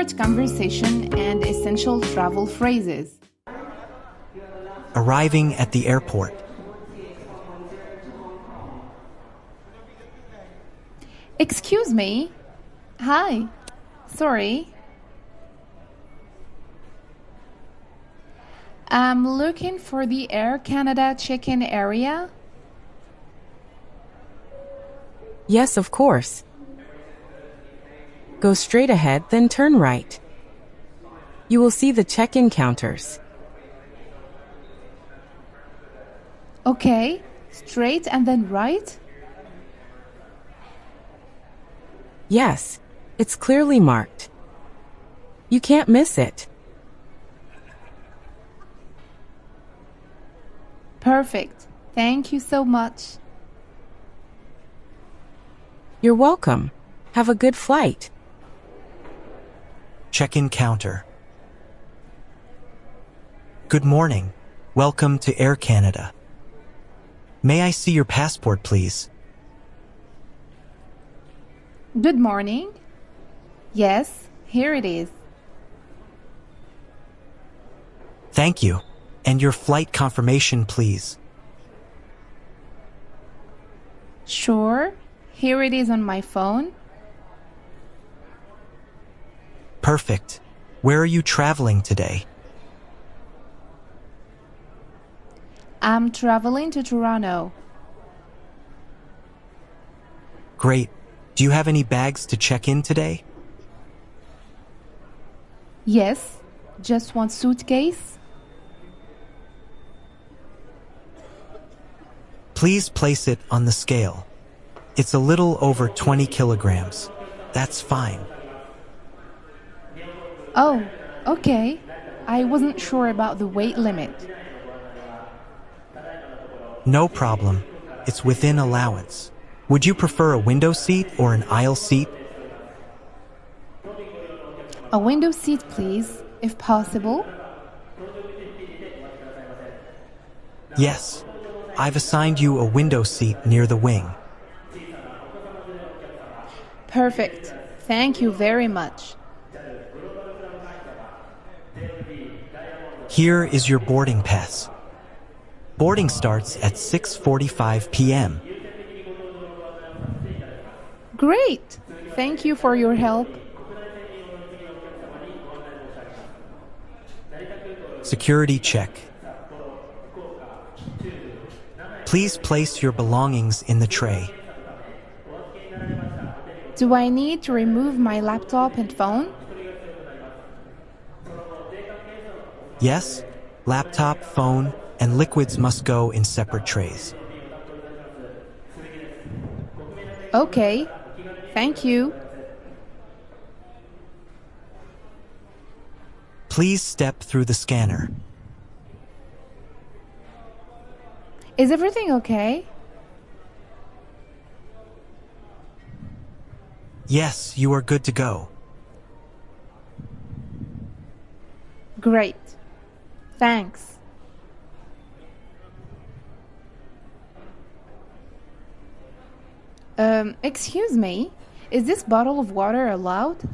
short conversation and essential travel phrases. Arriving at the airport. Excuse me. Hi. Sorry. I'm looking for the Air Canada check-in area. Yes, of course. Go straight ahead, then turn right. You will see the check-in counters. Okay, straight and then right? Yes, it's clearly marked. You can't miss it. Perfect. Thank you so much. You're welcome. Have a good flight. Check-in counter. Good morning. Welcome to Air Canada. May I see your passport, please? Good morning. Yes, here it is. Thank you. And your flight confirmation, please. Sure, here it is on my phone. Perfect. Where are you traveling today? I'm traveling to Toronto. Great. Do you have any bags to check in today? Yes, just one suitcase. Please place it on the scale. It's a little over 20 kilograms. That's fine. Oh, okay. I wasn't sure about the weight limit. No problem. It's within allowance. Would you prefer a window seat or an aisle seat? A window seat, please, if possible. Yes. I've assigned you a window seat near the wing. Perfect. Thank you very much. Here is your boarding pass. Boarding starts at 6:45 p.m. Great. Thank you for your help. Security check. Please place your belongings in the tray. Do I need to remove my laptop and phone? Yes, laptop, phone, and liquids must go in separate trays. Okay. Thank you. Please step through the scanner. Is everything okay? Yes, you are good to go. Great. Thanks. Excuse me, is this bottle of water allowed?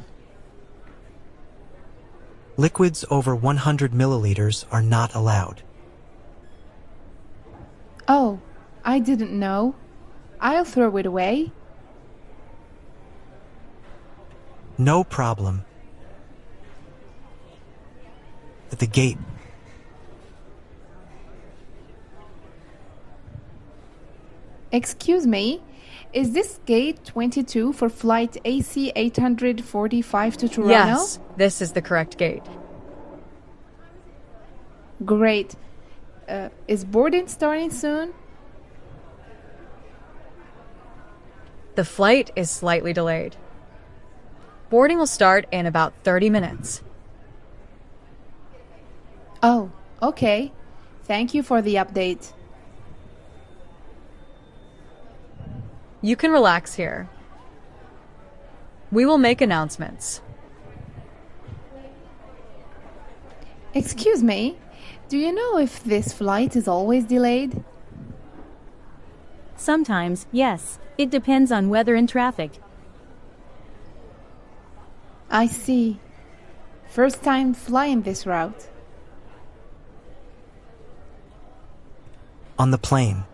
Liquids over 100 milliliters are not allowed. Oh, I didn't know. I'll throw it away. No problem. At the gate. Excuse me, is this gate 22 for flight AC 845 to Toronto? Yes, this is the correct gate. Great. Is boarding starting soon? The flight is slightly delayed. Boarding will start in about 30 minutes. Oh, okay. Thank you for the update. You can relax here. We will make announcements. Excuse me, do you know if this flight is always delayed? Sometimes, yes. It depends on weather and traffic. I see. First time flying this route. On the plane.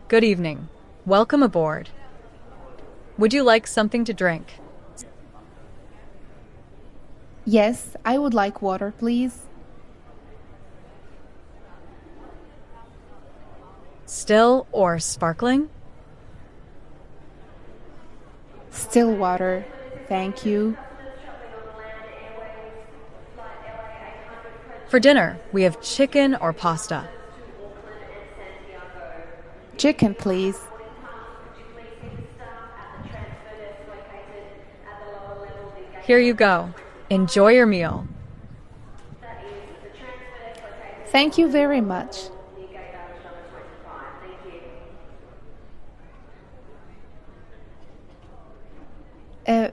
Good evening. Welcome aboard. Would you like something to drink? Yes, I would like water, please. Still or sparkling? Still water, thank you. For dinner, we have chicken or pasta. Chicken, please. Here you go. Enjoy your meal. Thank you very much.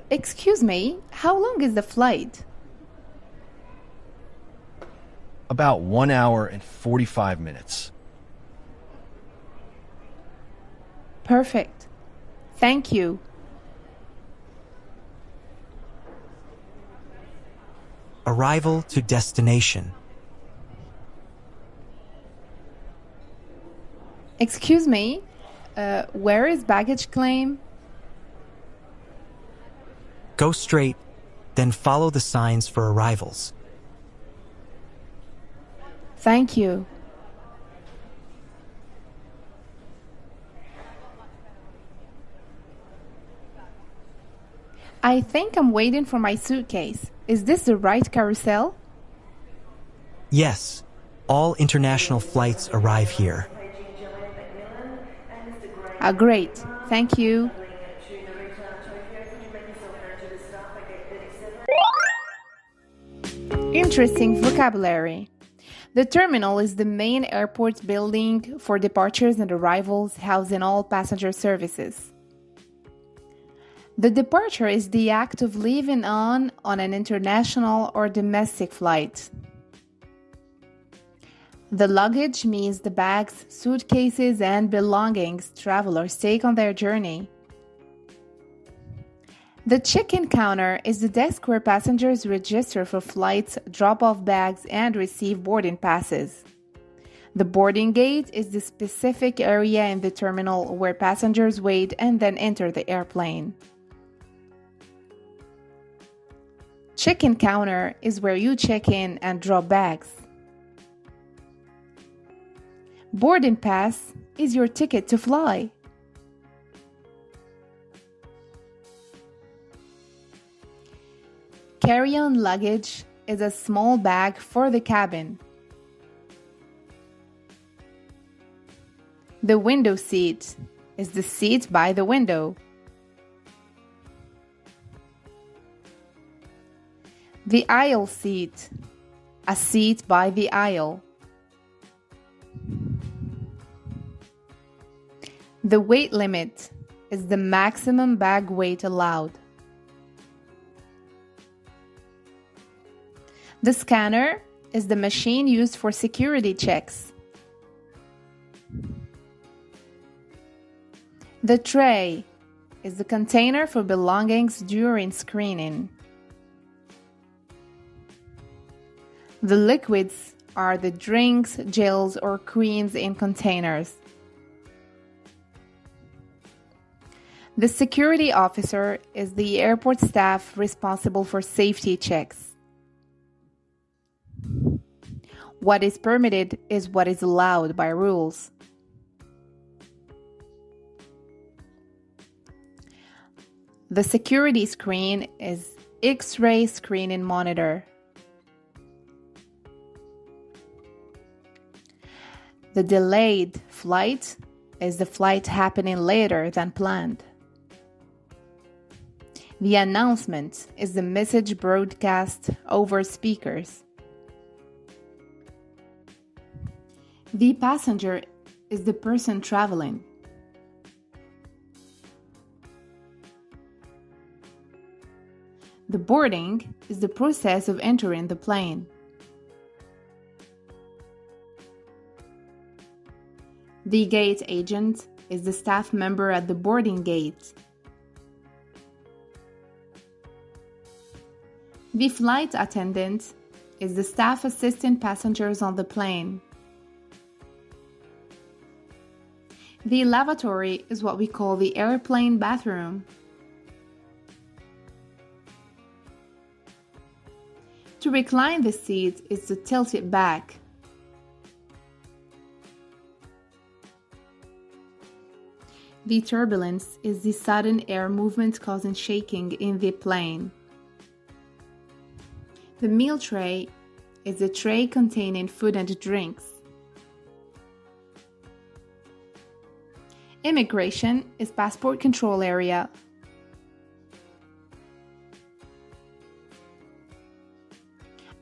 Excuse me, how long is the flight? About 1 hour and 45 minutes. Perfect. Thank you. Arrival to destination. Excuse me, where is baggage claim? Go straight, then follow the signs for arrivals. Thank you. I think I'm waiting for my suitcase. Is this the right carousel? Yes, all international flights arrive here. Great. Thank you. Interesting vocabulary. The terminal is the main airport building for departures and arrivals, housing all passenger services. The departure is the act of leaving on an international or domestic flight. The luggage means the bags, suitcases, and belongings travelers take on their journey. The check-in counter is the desk where passengers register for flights, drop off bags, and receive boarding passes. The boarding gate is the specific area in the terminal where passengers wait and then enter the airplane. Check-in counter is where you check in and drop bags. Boarding pass is your ticket to fly. Carry-on luggage is a small bag for the cabin. The window seat is the seat by the window. The aisle seat, a seat by the aisle. The weight limit is the maximum bag weight allowed. The scanner is the machine used for security checks. The tray is the container for belongings during screening. The liquids are the drinks, gels, or creams in containers. The security officer is the airport staff responsible for safety checks. What is permitted is what is allowed by rules. The security screen is X-ray screening monitor. The delayed flight is the flight happening later than planned. The announcement is the message broadcast over speakers. The passenger is the person traveling. The boarding is the process of entering the plane. The gate agent is the staff member at the boarding gate. The flight attendant is the staff assisting passengers on the plane. The lavatory is what we call the airplane bathroom. To recline the seat is to tilt it back. The turbulence is the sudden air movement causing shaking in the plane. The meal tray is a tray containing food and drinks. Immigration is passport control area.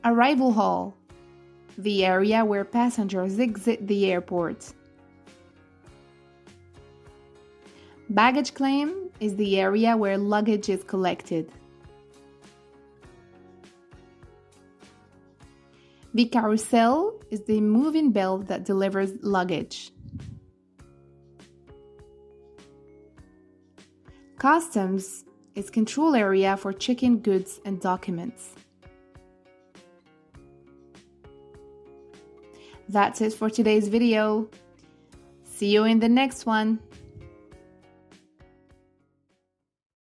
Arrival hall, the area where passengers exit the airport. Baggage claim is the area where luggage is collected. The carousel is the moving belt that delivers luggage. Customs is control area for checking goods and documents. That's it for today's video. See you in the next one.